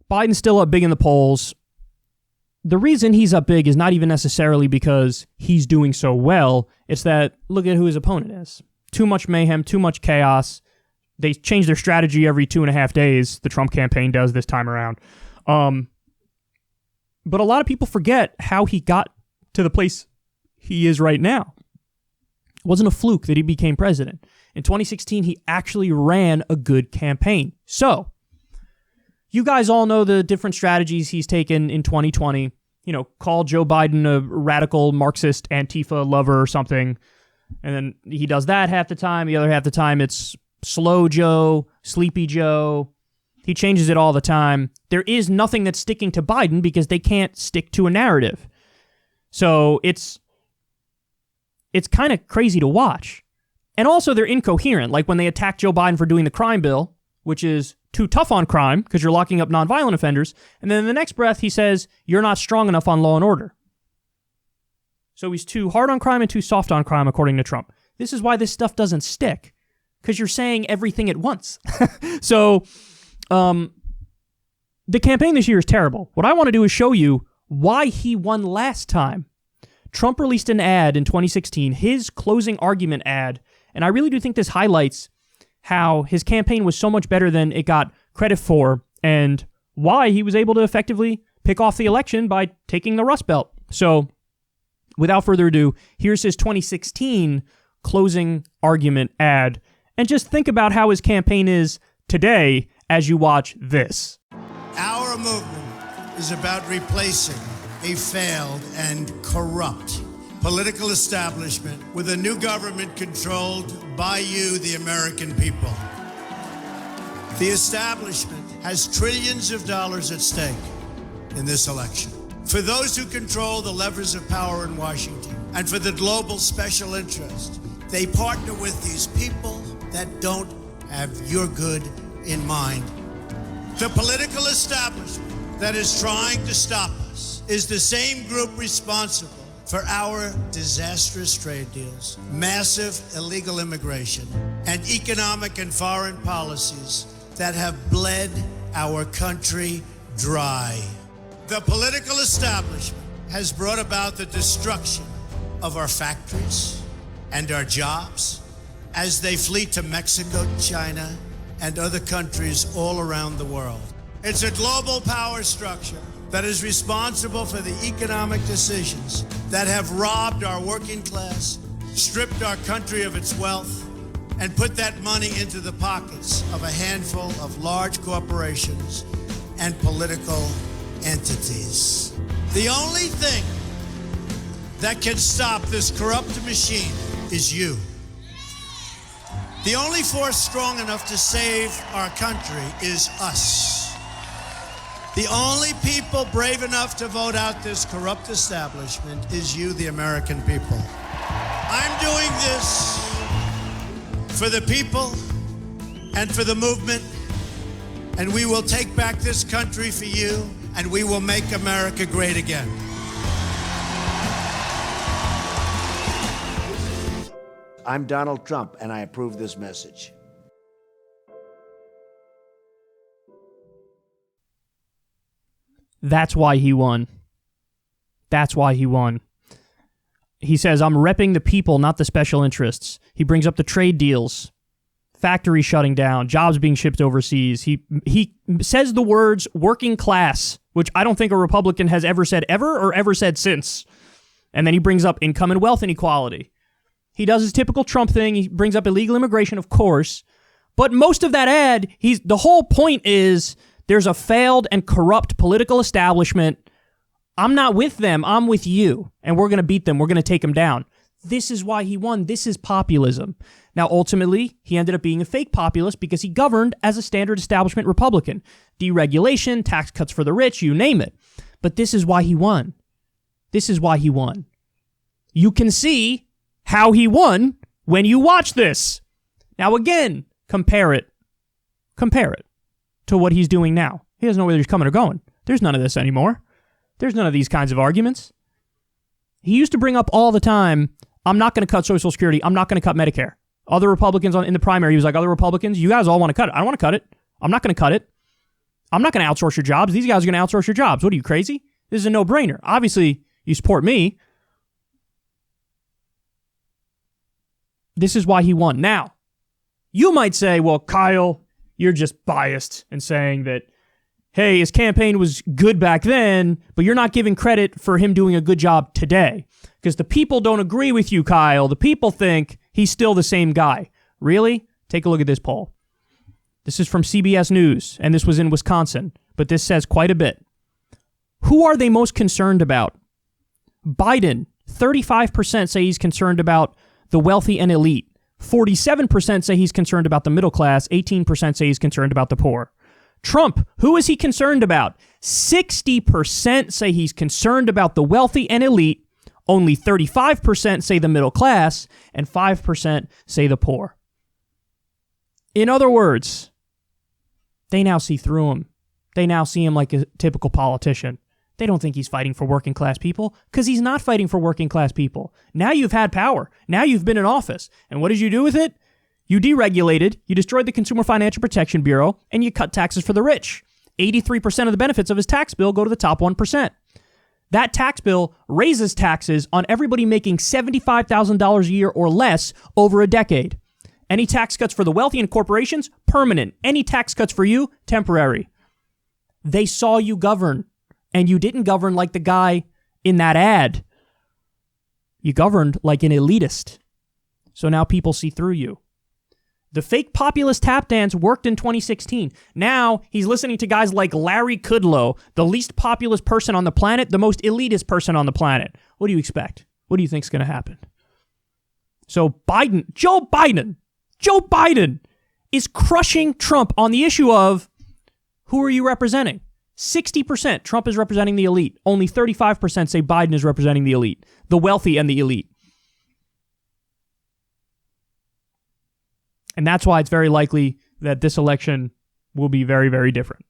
Biden's still up big in the polls. The reason he's up big is not even necessarily because he's doing so well. It's that, look at who his opponent is. Too much mayhem, too much chaos. They change their strategy every 2.5 days. The Trump campaign does this time around. But a lot of people forget how he got to the place he is right now. It wasn't a fluke that he became president. In 2016, he actually ran a good campaign. So, you guys all know the different strategies he's taken in 2020. You know, call Joe Biden a radical Marxist Antifa lover or something. And then he does that half the time. The other half the time, it's Slow Joe, Sleepy Joe. He changes it all the time. There is nothing that's sticking to Biden because they can't stick to a narrative. So it's kind of crazy to watch. And also they're incoherent. Like when they attack Joe Biden for doing the crime bill, which is too tough on crime because you're locking up nonviolent offenders. And then in the next breath, he says, you're not strong enough on law and order. So he's too hard on crime and too soft on crime, according to Trump. This is why this stuff doesn't stick, because you're saying everything at once. So the campaign this year is terrible. What I want to do is show you why he won last time. Trump released an ad in 2016, his closing argument ad, and I really do think this highlights how his campaign was so much better than it got credit for and why he was able to effectively pick off the election by taking the Rust Belt. So, without further ado, here's his 2016 closing argument ad, and just think about how his campaign is today as you watch this. Our movement is about replacing a failed and corrupt political establishment with a new government controlled by you, the American people. The establishment has trillions of dollars at stake in this election. For those who control the levers of power in Washington, and for the global special interest, they partner with these people that don't have your good in mind. The political establishment that is trying to stop us is the same group responsible for our disastrous trade deals, massive illegal immigration, and economic and foreign policies that have bled our country dry. The political establishment has brought about the destruction of our factories and our jobs as they flee to Mexico, China, and other countries all around the world. It's a global power structure that is responsible for the economic decisions that have robbed our working class, stripped our country of its wealth, and put that money into the pockets of a handful of large corporations and political entities. The only thing that can stop this corrupt machine is you. The only force strong enough to save our country is us. The only people brave enough to vote out this corrupt establishment is you, the American people. I'm doing this for the people and for the movement, and we will take back this country for you, and we will make America great again. I'm Donald Trump, and I approve this message. That's why he won. That's why he won. He says, I'm repping the people, not the special interests. He brings up the trade deals, factories shutting down, jobs being shipped overseas. He says the words working class, which I don't think a Republican has ever said ever or ever said since. And then he brings up income and wealth inequality. He does his typical Trump thing. He brings up illegal immigration, of course. But most of that ad, the whole point is there's a failed and corrupt political establishment. I'm not with them. I'm with you. And we're going to beat them. We're going to take them down. This is why he won. This is populism. Now, ultimately, he ended up being a fake populist because he governed as a standard establishment Republican. Deregulation, tax cuts for the rich, you name it. But this is why he won. This is why he won. You can see how he won when you watch this. Now, again, compare it to what he's doing now. He doesn't know whether he's coming or going. There's none of this anymore. There's none of these kinds of arguments. He used to bring up all the time, I'm not going to cut Social Security. I'm not going to cut Medicare. Other Republicans in the primary, he was like, other Republicans, you guys all want to cut it. I don't want to cut it. I'm not going to cut it. I'm not going to outsource your jobs. These guys are going to outsource your jobs. What are you, crazy? This is a no-brainer. Obviously, you support me. This is why he won. Now, you might say, well, Kyle, you're just biased in saying that, hey, his campaign was good back then, but you're not giving credit for him doing a good job today. Because the people don't agree with you, Kyle. The people think he's still the same guy. Really? Take a look at this poll. This is from CBS News, and this was in Wisconsin, but this says quite a bit. Who are they most concerned about? Biden, 35% say he's concerned about the wealthy and elite. 47% say he's concerned about the middle class. 18% say he's concerned about the poor. Trump, who is he concerned about? 60% say he's concerned about the wealthy and elite. Only 35% say the middle class, and 5% say the poor. In other words, they now see through him. They now see him like a typical politician. They don't think he's fighting for working class people because he's not fighting for working class people. Now you've had power. Now you've been in office. And what did you do with it? You deregulated, you destroyed the Consumer Financial Protection Bureau, and you cut taxes for the rich. 83% of the benefits of his tax bill go to the top 1%. That tax bill raises taxes on everybody making $75,000 a year or less over a decade. Any tax cuts for the wealthy and corporations? Permanent. Any tax cuts for you? Temporary. They saw you govern, and you didn't govern like the guy in that ad. You governed like an elitist. So now people see through you. The fake populist tap dance worked in 2016. Now he's listening to guys like Larry Kudlow, the least populist person on the planet, the most elitist person on the planet. What do you expect? What do you think's going to happen? So Joe Biden is crushing Trump on the issue of who are you representing? 60% Trump is representing the elite. Only 35% say Biden is representing the elite, the wealthy and the elite. And that's why it's very likely that this election will be very, very different.